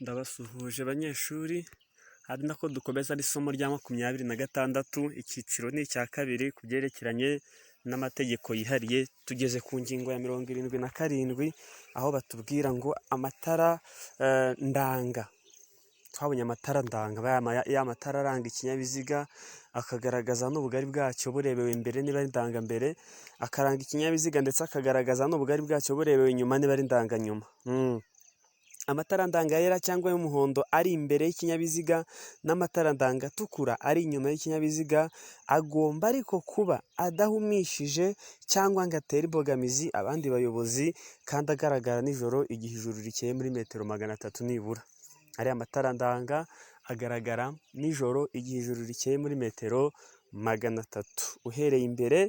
Ndabasuhuje banyeshuri, ari nako dukomeza n'isomo rya 26, icyiciro ni icya kabiri ku byerekeranye n'amategeko yihariye. Tugeze ku ngingo ya 77, aho batubwira ngo amatara ndanga. Twabonye amatara ndanga, ya matara aranga ikinyabiziga, akagaragaza n'ubugari bwacyo burebewe imbere niba ari ndangambere, akaranga ikinyabiziga ndetse akagaragaza n'ubugari bwacyo burebewe inyuma niba ari ndanganyuma. Amatara ndanga yera cyangwa y'umuhondo ari imbere y'ikinyabiziga n'amatara ndanga atukura ari inyuma y'ikinyabiziga agomba ariko kuba adahumishije cyangwa ngo atere imbogamizi abandi bayobozi, kandi agaragara nijoro igihe ijuru rikeye muri metero 300 nibura. Ariya matara ndanga agaragara nijoro igihe ijuru rikeye muri metero 300 uhereye imbere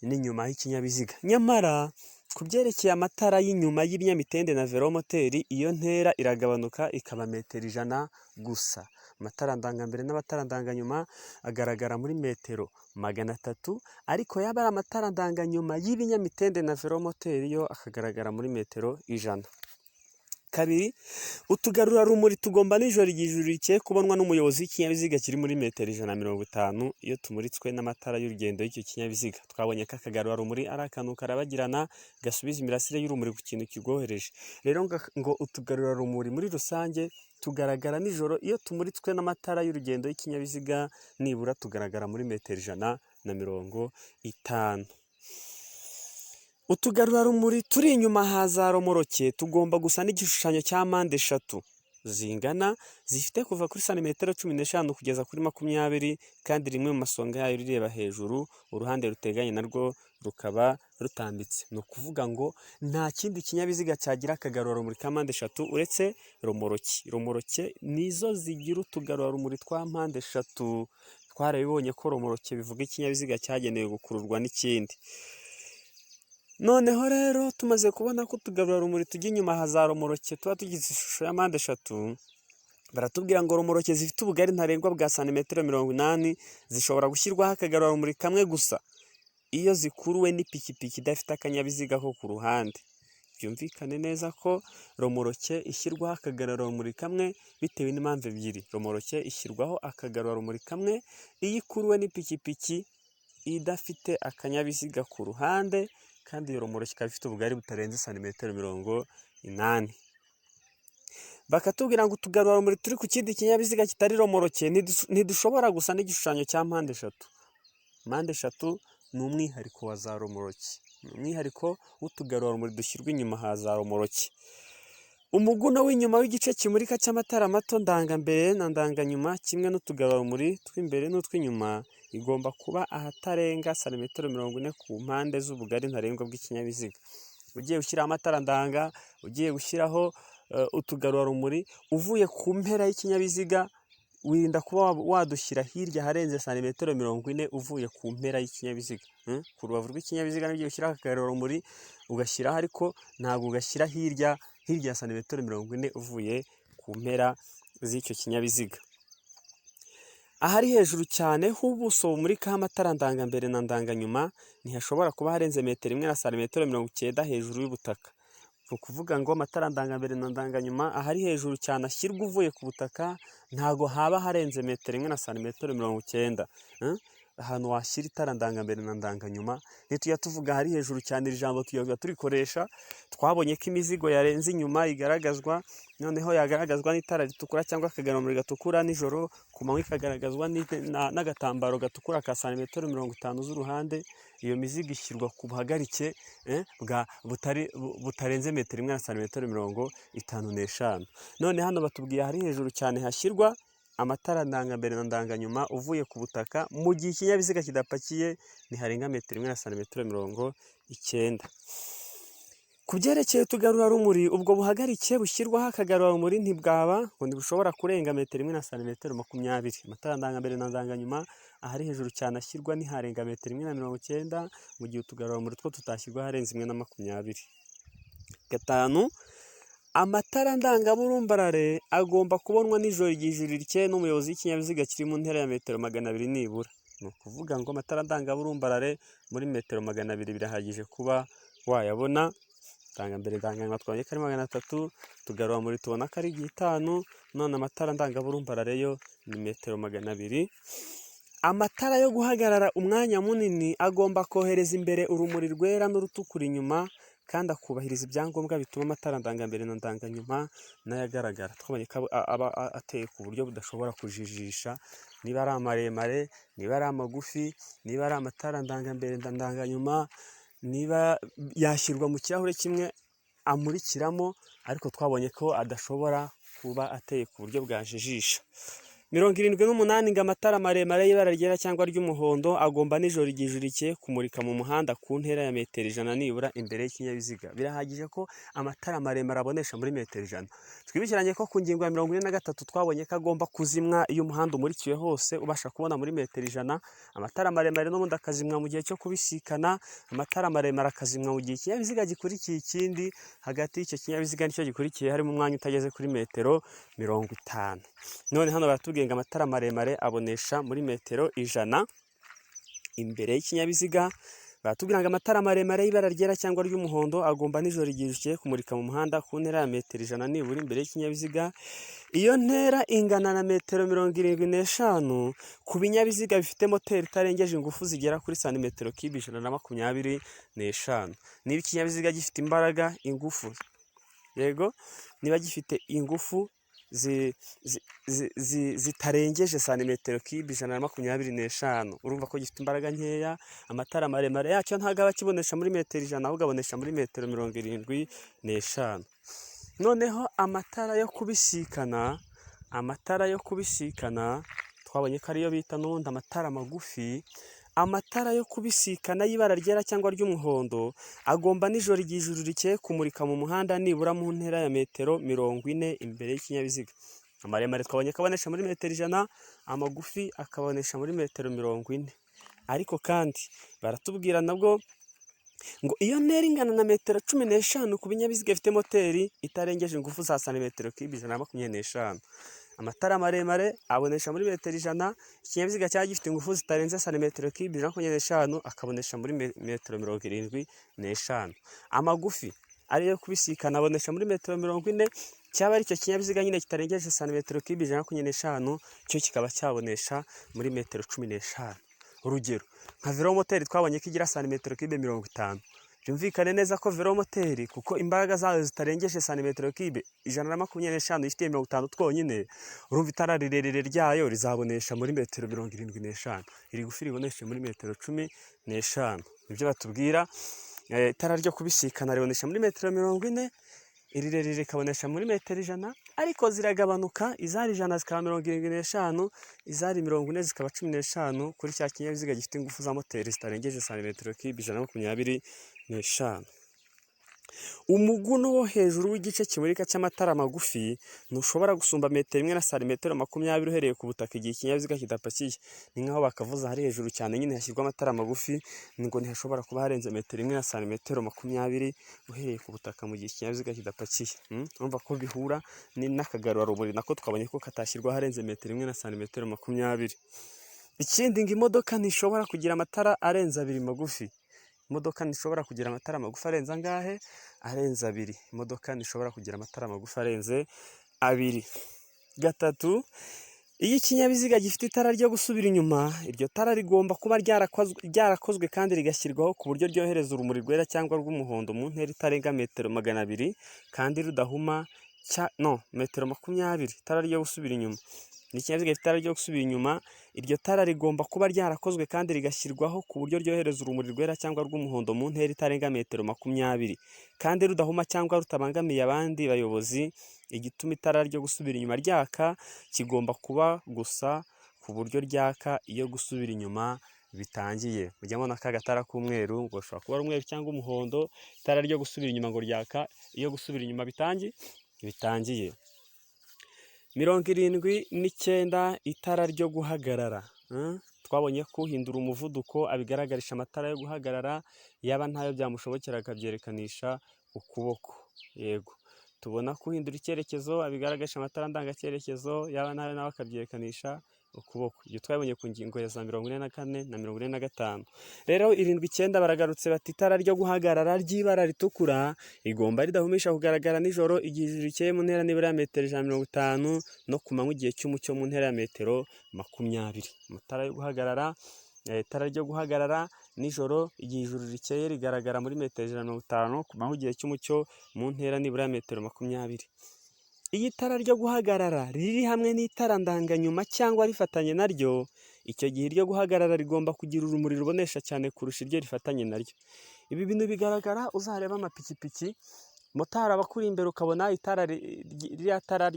n'inyuma y'ikinyabiziga. Nyamara ku byerekeye amatara y'inyuma y'ibinyamitende na velomoteri, iyo ntera iragabanuka ikaba metero 100 gusa. Amatara ndangambere n'amatara ndanganyuma agaragara muri metero 300, ariko yaba ari amatara ndanganyuma y'ibinyamitende na velomoteri yo akagaragara muri metero 100. Kabiri, utugarurarumuri tugomba nijoro igihe ijuru rikeye kubonwa n'umuyobozi w'ikinyabiziga kiri muri metero 150 iyo tumuritswe n'amatara y'urugendo y'icyo kinyabiziga. Twabonye ko akagarurarumuri ari akantu karabagirana gasubiza imirasire y'urumuri ku kintu kigohereje. Rero ngo utugarurarumuri muri rusange tugaragara nijoro iyo tumuritswe n'amatara y'urugendo y'ikinyabiziga, nibura tugaragara muri metero 150. Utugarurarumuri turi inyuma haza romoroke tugomba gusa n'igishushanyo cya mpande eshatu zingana, zifite kuva kuri santimetero 15 kugeza kuri 20, kandi rimwe mu masonga yayo rireba hejuru, uruhande ruteganye narwo rukaba rutambitse. Ni ukuvuga ngo nta kindi kinyabiziga cyagira akagarurarumuri ka mpande eshatu uretse romoroke. Romoroke nizo zigira utugarurarumuri twa mpande eshatu. Twarabibonye ko romoroke bivuga ikinyabiziga cyagenewe gukururwa n'ikindi. Noneho rero tumaze kubona ko utugarurarumuri tujya inyuma haza romoroke tuba tugize ishusho ya mpande eshatu, baratubwira ngo romoroke zifite ubugari ntarengwa bwa santimetero 80 zishobora gushyirwaho akagarurarumuri kamwe gusa iyo zikuruwe n'ipikipiki idafite akanyabiziga ko ku ruhande. Byumvikane neza ko romoroke ishyirwaho akagarurarumuri kamwe bitewe n'impamvu ebyiri. Romoroke ishyirwaho akagarurarumuri kamwe iyo ikuruwe n'ipikipiki idafite akanyabiziga ku ruhande, kandi iyo romoroke ikaba ifite ubugari butarenze santimetero 80. Bakatubwira ngo utugarurarumuri turi ku kindi kinyabiziga kitari romoroke ntidushobora gusa n'igishushanyo cya mpande eshatu. Mpande eshatu ni umwihariko wa za romoroke, ni umwihariko w'utugarurarumuri dushyirwa inyuma haza romoroke. Umuguno w'inyuma w'igice kimurika cy'amatara mato ndangambere na ndanganyuma, kimwe n'utugarurarumuri tw'imbere n'utw'inyuma, igomba kuba ahatarenga santimetero 40 ku mpande z'ubugari ntarengwa bw'ikinyabiziga. Ugiye gushyiraho amatara ndanga, ugiye gushyiraho utugarurarumuri, uvuye ku mpera y'ikinyabiziga wirinda kuba wadushyira hirya harenze santimetero 40 uvuye ku mpera y'ikinyabiziga. Ku rubavu rw'ikinyabiziga ugiye gushyiraho akagarurarumuri ugashyiraho, ariko ntabwo ugashyira hirya ya santimetero 40 uvuye ku mpera z'icyo kinyabiziga. Ahari hejuru cyane h'ubuso bumurikaho amatara ndangambere na ndanganyuma ntihashobora kuba harenze metero 1 na santimetero 90 hejuru y'ubutaka. Ni ukuvuga ngo amatara ndangambere na ndanganyuma ahari hejuru cyane ashyirwa uvuye ku butaka, ntago haba harenze metero 1 na santimetero 90. Ahantu washyira itara ndangambere na ndanganyuma, ntitujya tuvuga ahari hejuru cyane, iri jambo tujya turikoresha. Twabonye ko imizigo yarenze inyuma igaragazwa, noneho yagaragazwa n'itara ritukura cyangwa akagarurarumuri gatukura nijoro, ku manywa ikagaragazwa n'agatambaro gatukura ka santimetero 50 z'uruhande. Iyo mizigo ishyirwa ku buhagarike butarenze metero 1 na santimetero 55. None hano batubwiye ahari hejuru cyane hashyirwa amatara ndangambere na ndanganyuma uvuye ku butaka, mu gihe ikinyabiziga kidapakiye ntiharenga metero 1 na santimetero 90. Ku byerekeye utugarurarumuri, ubwo buhagarike bushyirwaho akagarurarumuri ntibushobora kurenga metero 1 na santimetero 20. Amatara ndangambere na ndanganyuma ahari hejuru cyane ashyirwa ntiharenga metero 1 na 90, mu gihe utugarurarumuri two tutashyirwa harenze 1 na 20. 5, amatara ndangaburumbarare agomba kubonwa nijoro igihe ijuru rikeye n'umuyobozi w'ikinyabiziga kiri mu ntera ya metero 200 nibura. Ni ukuvuga ngo amatara ndangaburumbarare muri metero 200 birahagije kuba wayabona ndangambere ndanganyuma twabonye ko ari 300, tugarura tubona ko ari 5, none amatara ndangaburumbarare yo ni metero 200. Amatara yo guhagarara umwanya munini agomba kohereza imbere urumuri rwera n'urutukura inyuma, kandi akubahiriza ibyangombwa bituma amatara ndangambere na ndanganyuma nayo agaragara. Twabonye ko aba ateye ku buryo budashobora kujijisha, niba ari amaremare, niba ari amagufi, niba ari amatara ndangambere na ndanganyuma, niba yashyirwa mu kirahure kimwe amurikiramo, ariko twabonye ko adashobora kuba ateye ku buryo bwajijisha. 78 ngo amatara maremare y'ibara ryera cyangwa ry'umuhondo agomba nijoro igihe ijuru rikeye kumurika mu muhanda ku ntera ya metero 100 nibura imbere y'ikinyabiziga. Birahagije ko amatara maremare abonesha muri metero 100. Twibukiranye ko ku ngingo ya 43 twabonye ko agomba kuzimwa iyo umuhanda umurikiwe hose ubasha kubona muri metero 100. Amatara maremare n'ubundi akazimwa mu gihe cyo kubisikana, amatara maremare akazimwa mu gihe ikinyabiziga gikurikiye ikindi, hagati y'icyo kinyabiziga n'icyo gikurikiye harimo umwanya utageze kuri metero 50. None hano baratubwiye ngo amatara maremare abonesha muri metero 100 imbere y'ikinyabiziga. Baratubwira ngo amatara maremare y'ibara ryera cyangwa ry'umuhondo agomba nijoro igihe rijye kumurika mu muhanda ku ntera ya metero 100 nibura imbere y'ikinyabiziga. Iyo ntera ingana na metero 75 ku binyabiziga bifite moteri itarengeje ingufu zigera kuri santimetero kibe 125. Niba ikinyabiziga gifite imbaraga, ingufu, yego, niba gifite ingufu zitarengeje santimetero kibe 125, urumva ko gifite imbaraga nkeya. Amatara maremare yacyo ntabwo aba akibonesha muri metero 100, ahubwo abonesha muri metero 75. Noneho amatara yo kubisikana twabonye ko ariyo bita n'ubundi amatara magufi. Amatara yo kubisikana y'ibara ryera cyangwa ry'umuhondo agomba nijoro igihe ijuru rikeye kumurika mu muhanda nibura mu ntera ya metero 40 imbere y'ikinyabiziga. Amaremare twabonye ko abonesha muri metero 100, amagufi akabonesha muri metero 40. Ariko kandi baratubwira nabwo ngo iyo ntera ingana na metero 15 ku binyabiziga bifite moteri itarengeje ingufu za santimetero kibe 125. Amatara maremare abonesha muri metero 100, ikinyabiziga cyaba gifite ingufu zitarenze santimetero kibe 125 akabonesha muri metero 75. Amagufi ariyo kubisikana abonesha muri metero 40, cyaba ari cyo kinyabiziga nyine kitarengeje santimetero kibe 125 cyo kikaba cyabonesha muri metero 15. Urugero nka velomoteri twabonye ko igira santimetero kibe 50. Byumvikane neza ko velomoteri kuko imbaraga zayo zitarengeje santimetero kibe 125 ifite 50 twonyine, urumva itara rirerire ryayo rizabonesha muri metero 75. Iri gufi riboneshe muri metero 15. Nibyo batubwira. Itara ryo kubisikana ribonesha muri metero 40, iri rirerire rikabonesha muri metero 100, ariko ziragabanuka. Izari 100 zikaba 75, izari 40 zikaba 15 kuri cya kinyabiziga gifite ingufu za moteri zitarengeje santimetero kibe 125. Umuguno wo hejuru w'igice kimurika cy'amatara magufi ntushobora gusumba metero 1 na santimetero 20 uhereye ku butaka igihe ikinyabiziga kidapakiye. Ni nkaho bakavuza hari hejuru cyane nyine hashyirwa amatara magufi, ngo ntihashobora kuba harenze metero 1 na santimetero 20 uhereye ku butaka mu gihe ikinyabiziga kidapakiye. Urumva ko bihura n'akagarurarumuri nako twabonye ko katashyirwa harenze metero 1 na santimetero 20. Ikindi ngo imodoka ntishobora kugira amatara arenze 2 magufi. Imodoka ntishobora kugira amatara magufi arenze angahe? Arenze 2. Imodoka ntishobora kugira amatara magufi arenze 2. 3. Iyo ikinyabiziga gifite itara ryo gusubira inyuma, iryo tara rigomba kuba ryarakozwe kandi rigashyirwaho ku buryo ryohereza urumuri rwera cyangwa rw'umuhondo mu ntera itarenga metero 200 kandi rudahuma metero 20. Itara ryo gusubira inyuma. N'ikinyabiziga gifite itara ryo gusubira inyuma, iryo tara rigomba kuba ryarakozwe kandi rigashyirwaho ku buryo ryohereza urumuri rwera cyangwa rw'umuhondo mu ntera itarenga metero 20 kandi rudahuma cyangwa rutabangamiye abandi bayobozi. Igituma itara ryo gusubira inyuma ryaka kigomba kuba gusa ku buryo ryaka iyo gusubira inyuma bitangiye. Mujya mubona aka gatara k'umweru ngo ushobora kuba ari umweru cyangwa umuhondo. Itara ryo gusubira inyuma ngo ryaka iyo gusubira inyuma bitangiye. 79. Itara ryo guhagarara. Twabonye ko uhindura umuvuduko abigaragarisha amatara yo guhagarara, yaba ntayo byamushobokera akabyerekanisha ukuboko. Yego, tubona ko uhindura icyerekezo abigaragarisha amatara ndangacyerekezo, yaba ntayo nawe akabyerekanisha ukuboko. Ibyo twabonye ku ngingo ya za 44 na 45. Rero 79 baragarutse bati itara ryo guhagarara ry'ibara ritukura rigomba ridahumisha kugaragara nijoro igihe ijuru rikeye mu ntera nibura ya metero 150 no ku manywa igihe cy'umucyo mu ntera ya metero 20. Amatara yo guhagarara, itara ryo guhagarara nijoro igihe ijuru rikeye rigaragara muri metero 150 ku manywa igihe cy'umucyo mu ntera nibura ya metero 20. Iyo itara ryo guhagarara riri hamwe n'itara ndanganyuma cyangwa rifatanye naryo, icyo gihe iryo guhagarara rigomba kugira urumuri rubonesha cyane kurusha iryo rifatanye naryo. Ibi bintu bigaragara uzareba amapikipiki, motari aba akuri imbere ukabona itara ririya tara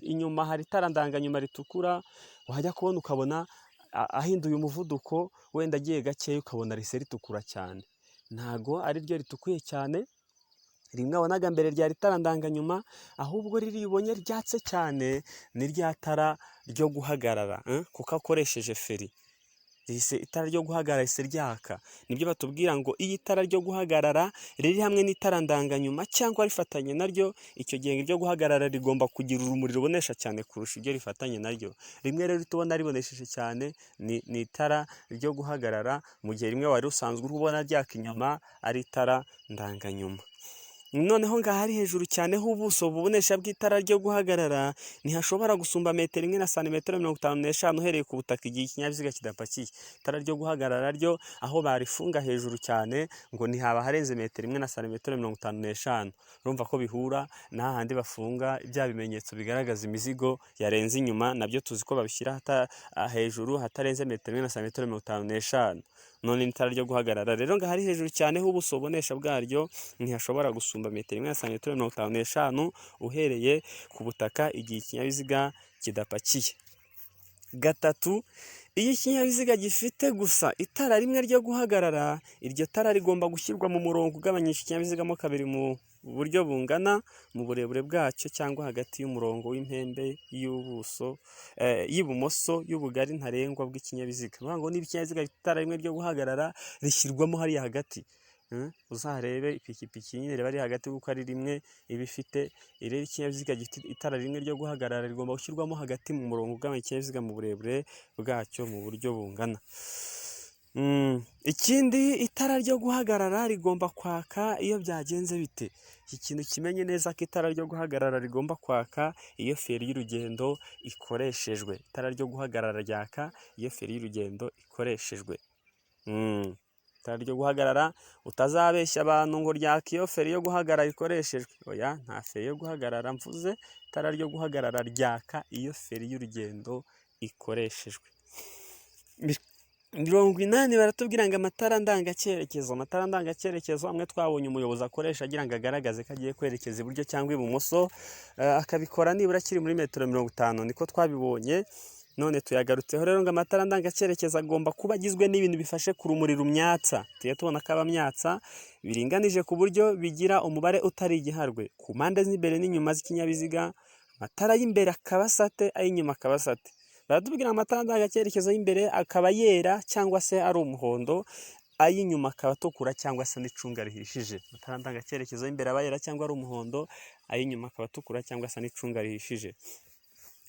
inyuma hari itara ndanganyuma ritukura, wajya kubona ukabona ahinduye umuvuduko wenda agiye gakeya ukabona rise ritukura cyane. Ntago ari ryo ritukuye cyane, rimwe wabonaga mbere ryari itara ndanganyuma, ahubwo riribonye ryatse cyane ni rya tara ryo guhagarara kuko akoresheje feri. Itara ryo guhagarara rihise ryaka. Nibyo batubwira ngo iyo itara ryo guhagarara riri hamwe n'itara ndanganyuma cyangwa rifatanye naryo, icyo gihe iryo guhagarara rigomba kugira urumuri rubonesha cyane kurusha iryo rifatanye naryo. Rimwe rero tubona ribonesheje cyane ni itara ryo guhagarara, mu gihe rimwe wari usanzwe ubona ryaka inyuma ari itara ndanganyuma. Noneho ngaha ari hejuru cyane h'ubuso bubonesha bw'itara ryo guhagarara ntihashobora gusumba metero 1 na santimetero 55 uhereye ku butaka igihe ikinyabiziga kidapakiye. Itara ryo guhagarara ryo aho barifunga hejuru cyane ngo ntihaba harenze metero 1 na santimetero 55. Urumva ko bihura na handi bafunga bya bimenyetso bigaragaza imizigo yarenze inyuma, nabyo tuzi ko babishyira hejuru hatarenze metero 1 na santimetero 55. None itara ryo guhagarara rero ngaha ari hejuru cyane h'ubuso bubonesha bwaryo ntihashobora gusumba metero 1 na santimetero 55 uhereye ku butaka igihe ikinyabiziga kidapakiye. 3. Iyo ikinyabiziga gifite gusa itara rimwe ryo guhagarara, iryo tara rigomba gushyirwa mu murongo ugabanyisha ikinyabiziga mo kabiri mu buryo bungana mu burebure bwacyo cyangwa hagati y'umurongo w'impembe y'ubuso y'ibumoso y'ubugari ntarengwa bw'ikinyabiziga. Bivuga ngo niba ikinyabiziga gifite itara rimwe ryo guhagarara rishyirwamo hariya hagati. Uzarebe ipikipiki nyine riba ari hagati kuko ari rimwe iba ifite. Rero ikinyabiziga gifite itara rimwe ryo guhagarara rigomba gushyirwamo hagati mu murongo ugabanya ikinyabiziga mu burebure bwacyo mu buryo bungana. Ikindi, itara ryo guhagarara rigomba kwaka iyo byagenze bite? Iki kintu kimenye neza ko itara ryo guhagarara rigomba kwaka iyo feri y'urugendo ikoreshejwe. Itara ryo guhagarara ryaka iyo feri y'urugendo ikoreshejwe. Itara ryo guhagarara utazabeshya abantu ngo ryaka iyo feri yo guhagarara ikoreshejwe. Oya, nta feri yo guhagarara mvuze, itara ryo guhagarara ryaka iyo feri y'urugendo ikoreshejwe. 80 baratubwira ngo amatara ndangacyerekezo. Amatara ndangacyerekezo amwe twabonye umuyobozi akoresha agira ngo agaragaze ko agiye kwerekeza iburyo cyangwa ibumoso, akabikora nibura kiri muri metero 50. Niko twabibonye, none tuyagarutseho. Rero ngo amatara ndangacyerekezo agomba kuba agizwe n'ibintu bifashe ku rumuri rumyatsa. Tuye tubona ko abamyatsa biringanije ku buryo bigira umubare utari igiharwe ku mpande z'imbere n'inyuma z'ikinyabiziga. Amatara y'imbere akaba sate, ay'inyuma akaba sate. Baratubwira amatara ndangacyerekezo y'imbere akaba yera cyangwa se ari umuhondo, ay'inyuma akaba atukura cyangwa se n'icunga rihishije. Amatara ndangacyerekezo y'imbere aba yera cyangwa ari umuhondo, ay'inyuma akaba atukura cyangwa se n'icunga rihishije.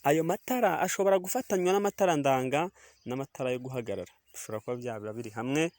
Ayo matara ashobora gufatanywa n'amatara ndanga n'amatara yo guhagarara. Bishobora kuba byaba biri hamwe.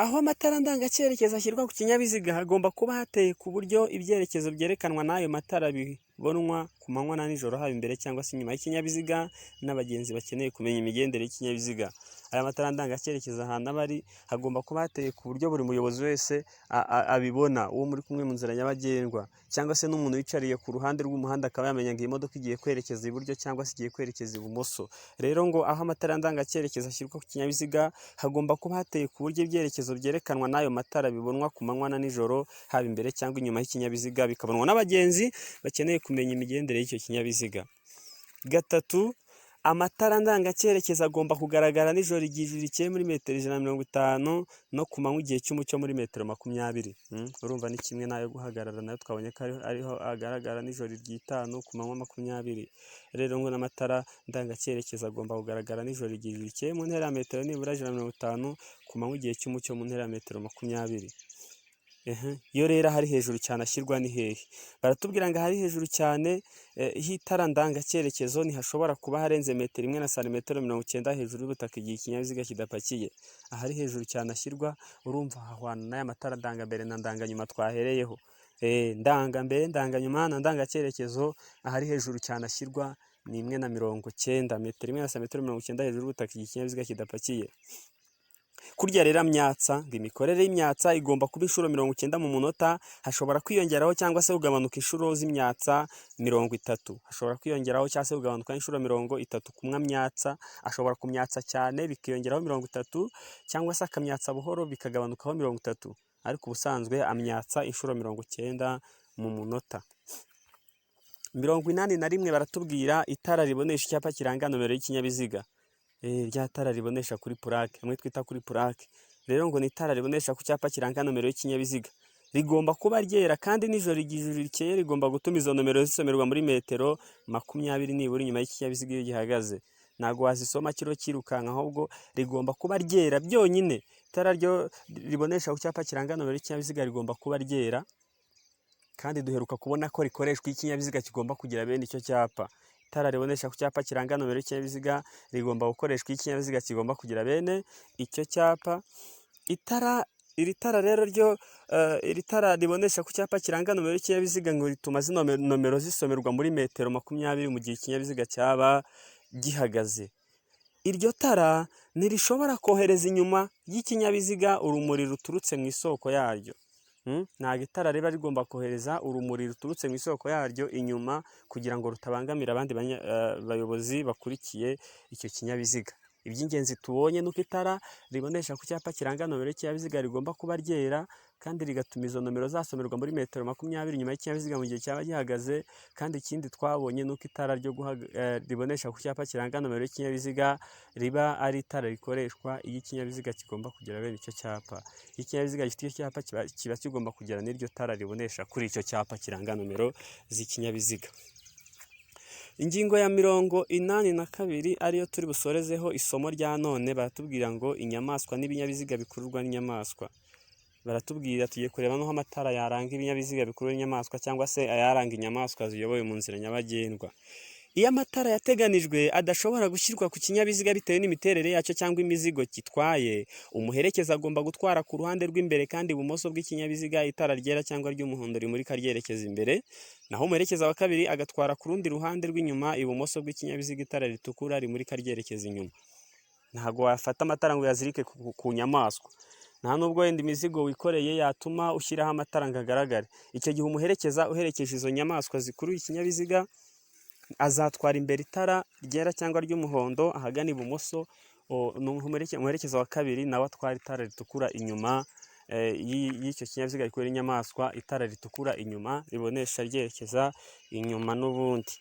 Aho amatara ndangacyerekezo ashyirwa ku kinyabiziga hagomba kuba hateye ku buryo ibyerekezo byerekanwa n'ayo matara bibonwa ku manywa na nijoro, haba imbere cyangwa se inyuma y'ikinyabiziga n'abagenzi bakeneye kumenya imigendere y'ikinyabiziga. Aya matara ndangacyerekezo ahantu aba ari hagomba kuba hateye ku buryo buri muyobozi wese abibona, uwo muri kumwe mu nzira nyabagendwa cyangwa se n'umuntu wicariye ku ruhande rw'umuhanda akaba yamenya ngo iyi modoka igiye kwerekeza iburyo cyangwa se igiye kwerekeza ibumoso. Rero ngo aho amatara ndangacyerekezo ashyirwa ku kinyabiziga hagomba kuba hateye ku buryo ibyerekezo byerekanwa n'ayo matara bibonwa ku manywa na nijoro, haba imbere cyangwa inyuma y'ikinyabiziga, bikabonwa n'abagenzi bakeneye kumenya imigendere y'icyo kinyabiziga. 3. Amatara ndangacyerekezo agomba kugaragara nijoro igihe ijuru rikeye muri metero 150 no ku manywa igihe cy'umucyo muri metero 20. Urumva ni kimwe n'ayo guhagarara nayo twabonye ko ariho agaragara nijoro ry'itanu ku manywa 20. Rero ngo n'amatara ndangacyerekezo agomba kugaragara nijoro igihe ijuru rikeye mu ntera ya metero nibura 150 ku manywa igihe cy'umucyo mu ntera ya metero 20. iyo rero ahari hejuru cyane ashyirwa ni hehe? Baratubwira ngo ahari hejuru cyane h'itara ndangacyerekezo ntihashobora kuba harenze metero 1 na santimetero 90 hejuru y'ubutaka igihe ikinyabiziga kidapakiye. Ahari hejuru cyane ashyirwa urumva hahwana n'aya matara ndangambere na ndanganyuma twahereyeho. Ndangambere, ndanganyuma na ndangacyerekezo ahari hejuru cyane ashyirwa ni 1 na 90, metero 1 na santimetero 90 hejuru y'ubutaka igihe ikinyabiziga kidapakiye. Kurya rero myatsa ngo imikorere y'imyatsa igomba kuba inshuro 90 mu munota, hashobora kwiyongeraho cyangwa se kugabanuka inshuro z'imyatsa 30, hashobora kwiyongeraho cyangwa se kugabanuka inshuro 30 kumwa myatsa, ashobora kumyatsa cyane bikiyongeraho 30 cyangwa se akamyatsa buhoro bikagabanukaho 30, ariko ubusanzwe amyatsa inshuro 90 mu munota. 81 baratubwira itara ribonesha icyapa kiranga nomero y'ikinyabiziga. Rya tara ribonesha kuri purake, hamwe twita kuri purake. Rero ngo ni itara ribonesha ku cyapa kiranga nomero y'ikinyabiziga. Rigomba kuba ryera kandi nijoro ijuru rikeye rigomba gutuma izo nomero zisomerwa muri metero 20 nibura inyuma y'ikinyabiziga iyo gihagaze. Ntago wazisoma kiro kirukanka, ahubwo rigomba kuba ryera byonyine. Itara ryo ribonesha ku cyapa kiranga nomero y'ikinyabiziga rigomba kuba ryera, kandi duheruka kubona ko rikoreshwa ikinyabiziga kigomba kugira bene icyo cyapa. Itara ribonesha ku cyapa kiranga nomero y'ikinyabiziga rigomba gukoreshwa ikinyabiziga kigomba kugira bene icyo cyapa. Iri tara rero ryo iri tara ribonesha ku cyapa kiranga nomero y'ikinyabiziga ngo rituma zino nomero zisomerwa muri metero 20 mu gihe ikinyabiziga cyaba gihagaze. Iryo tara ntirishobora kohereza inyuma y'ikinyabiziga urumuri ruturutse mu isoko yaryo. Ntabwo itara riba rigomba kohereza urumuri ruturutse mu isoko yaryo inyuma kugira ngo rutabangamira abandi bayobozi bakurikiye icyo kinyabiziga. Iby'ingenzi tubonye nuko itara ribonesha ku cyapa kiranga nomero y'ikinyabiziga rigomba kuba ryera, kandi rigatuma izo nomero zasomerwa muri metero 20 inyuma y'ikinyabiziga mu gihe cyaba gihagaze. Kandi ikindi twabonye nuko itara ryo ribonesha ku cyapa kiranga nomero y'ikinyabiziga riba ari itara rikoreshwa iyo ikinyabiziga kigomba kugira bene icyo cyapa. Iyo ikinyabiziga gifite icyo cyapa kiba kigomba kugira n'iryo tara ribonesha kuri icyo cyapa kiranga nomero z'ikinyabiziga. Ingingo ya 82 ariyo turi busorezeho isomo rya none. Baratubwira ngo inyamaswa n'ibinyabiziga bikururwa n'inyamaswa. Baratubwira tugiye kureba n'aho amatara yaranga ibinyabiziga bikurura inyamaswa cyangwa se ayaranga inyamaswa ziyoboye mu nzira nyabagendwa. Iyo amatara yateganijwe adashobora gushyirwa ku kinyabiziga bitewe n'imiterere yacyo cyangwa imizigo gitwaye, umuherekeza agomba gutwara ku ruhande rw'imbere kandi ibumoso bw'ikinyabiziga itara ryera cyangwa ry'umuhondo rimurika ryerekeza imbere, naho umuherekeza wa kabiri agatwara ku rundi ruhande rw'inyuma ibumoso bw'ikinyabiziga itara ritukura rimurika ryerekeza inyuma. Ntabwo wafata amatara ngo yazirike ku nyamaswa, nta nubwo wenda imizigo wikoreye yatuma ushyiraho amatara ngo agaragare. Icyo gihe umuherekeza uherekeje izo nyamaswa zikuruye ikinyabiziga azatwara imbere itara ryera cyangwa ry'umuhondo ahagana ibumoso, umuherekeza wa kabiri nawe atwara itara ritukura inyuma y'icyo kinyabiziga gikurura inyamaswa, itara ritukura inyuma ribonesha ryerekeza inyuma n'ubundi.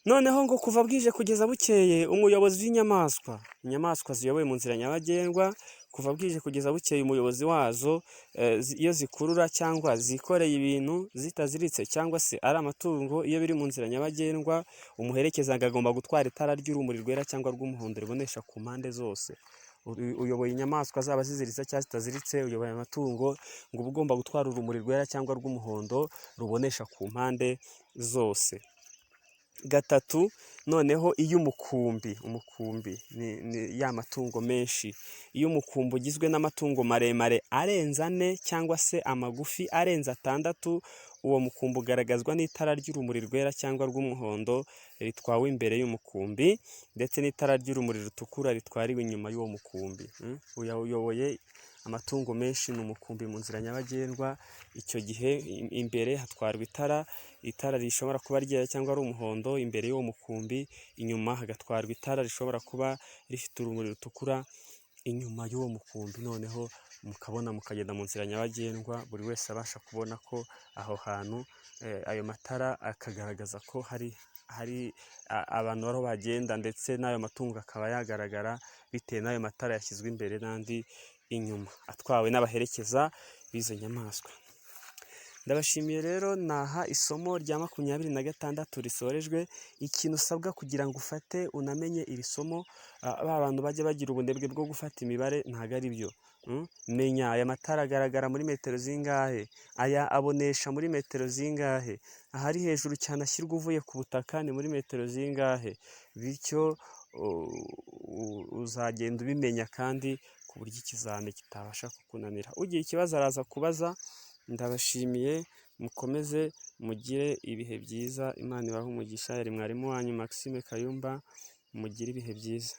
Noneho ngo kuva bwije kugeza bukeye umuyobozi w'inyamaswa, inyamaswa ziyoboye mu nzira nyabagendwa, kuva bwije kugeza bukeye umuyobozi wazo iyo zikurura cyangwa zikoreye ibintu zitaziritse cyangwa se ari amatungo, iyo biri mu nzira nyabagendwa, umuherekeza agomba gutwara itara ry'urumuri rwera cyangwa rw'umuhondo ribonesha ku mpande zose. Uyoboye inyamaswa zaba ziziritse cyangwa zitaziritse, uyoboye amatungo ngo uba ugomba gutwara urumuri rwera cyangwa rw'umuhondo rubonesha ku mpande zose. 3, noneho iyo umukumbi ni ya matungo menshi. Iyo umukumbi ugizwe n'amatungo maremare arenze 4 cyangwa se amagufi arenze 6, uwo mukumbi ugaragazwa n'itara ry'urumuri rwera cyangwa rw'umuhondo ritwawe imbere y'umukumbi, ndetse n'itara ry'urumuri rutukura ritwariwe inyuma y'uwo mukumbi. Uyoboye amatungo menshi ni umukumbi mu nzira nyabagendwa. Icyo gihe imbere hatwarwa itara rishobora kuba ryera cyangwa ari umuhondo imbere y'uwo mukumbi, inyuma hagatwarwa itara rishobora kuba rifite urumuri rutukura inyuma y'uwo mukumbi. Noneho mukabona mukagenda mu nzira nyabagendwa, buri wese abasha kubona ko aho hantu ayo matara akagaragaza ko hari abantu bariho bagenda, ndetse n'ayo matungo akaba yagaragara bitewe n'ayo matara yashyizwe imbere n'andi inyuma atwawe n'abaherekeza b'izo nyamaswa. Ndabashimiye rero, naha isomo rya 26 risorejwe. Ikintu usabwa kugira ngo ufate unamenye iri somo, ba bantu bajya bagira ubunebwe bwo gufata imibare, ntago ari byo. menya aya matara agaragara muri metero zingahe, aya abonesha muri metero zingahe, ahari hejuru cyane ashyirwa uvuye ku butaka ni muri metero zingahe, bityo uzagenda ubimenya kandi ku buryo ikizami kitabasha kukunanira. Ugira ikibazo araza kubaza. Ndabashimiye, mukomeze mugire ibihe byiza, Imana ibahe umugisha. Yari mwarimu wanyu Maxime Kayumba, mugire ibihe byiza.